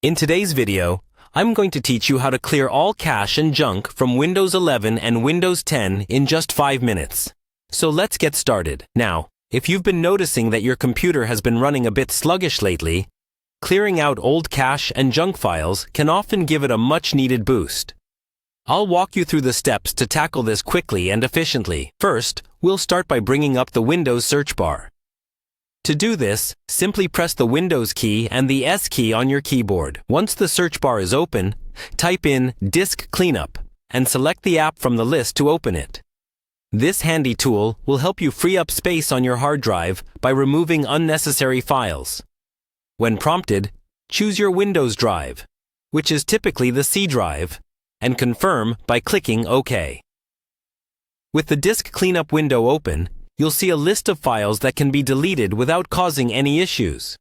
In today's video, I'm going to teach you how to clear all cache and junk from Windows 11 and Windows 10 in just 5 minutes. So let's get started. Now, if you've been noticing that your computer has been running a bit sluggish lately, clearing out old cache and junk files can often give it a much-needed boost. I'll walk you through the steps to tackle this quickly and efficiently. First, we'll start by bringing up the Windows search bar. To do this, simply press the Windows key and the S key on your keyboard. Once the search bar is open, type in Disk Cleanup and select the app from the list to open it. This handy tool will help you free up space on your hard drive by removing unnecessary files. When prompted, choose your Windows drive, which is typically the C drive, and confirm by clicking OK. With the Disk Cleanup window open, you'll see a list of files that can be deleted without causing any issues.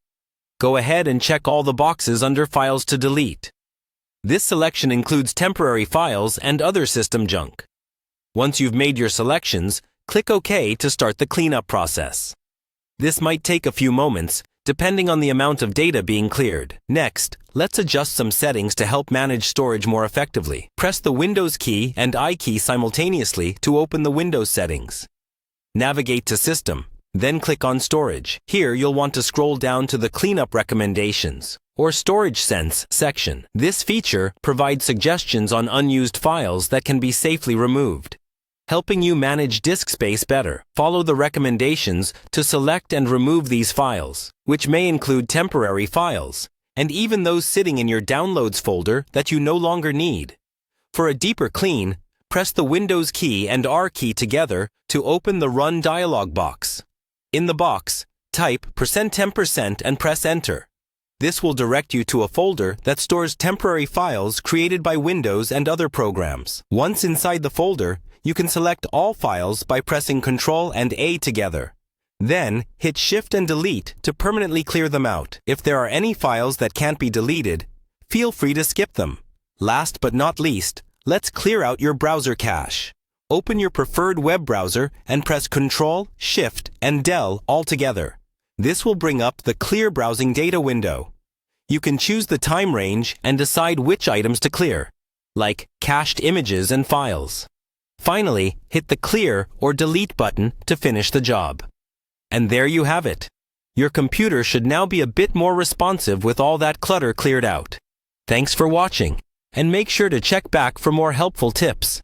Go ahead and check all the boxes under Files to delete. This selection includes temporary files and other system junk. Once you've made your selections, click OK to start the cleanup process. This might take a few moments, depending on the amount of data being cleared. Next, let's adjust some settings to help manage storage more effectively. Press the Windows key and I key simultaneously to open the Windows settings. Navigate to System, then click on Storage. Here you'll want to scroll down to the Cleanup Recommendations, or Storage Sense section. This feature provides suggestions on unused files that can be safely removed, helping you manage disk space better. Follow the recommendations to select and remove these files, which may include temporary files, and even those sitting in your Downloads folder that you no longer need. For a deeper clean, press the Windows key and R key together to open the Run dialog box. In the box, type %10% and press Enter. This will direct you to a folder that stores temporary files created by Windows and other programs. Once inside the folder, you can select all files by pressing Ctrl and A together. Then, hit Shift and Delete to permanently clear them out. If there are any files that can't be deleted, feel free to skip them. Last but not least, let's clear out your browser cache. Open your preferred web browser and press Ctrl, Shift, and Del all together. This will bring up the Clear Browsing Data window. You can choose the time range and decide which items to clear, like cached images and files. Finally, hit the Clear or Delete button to finish the job. And there you have it. Your computer should now be a bit more responsive with all that clutter cleared out. Thanks for watching, and make sure to check back for more helpful tips.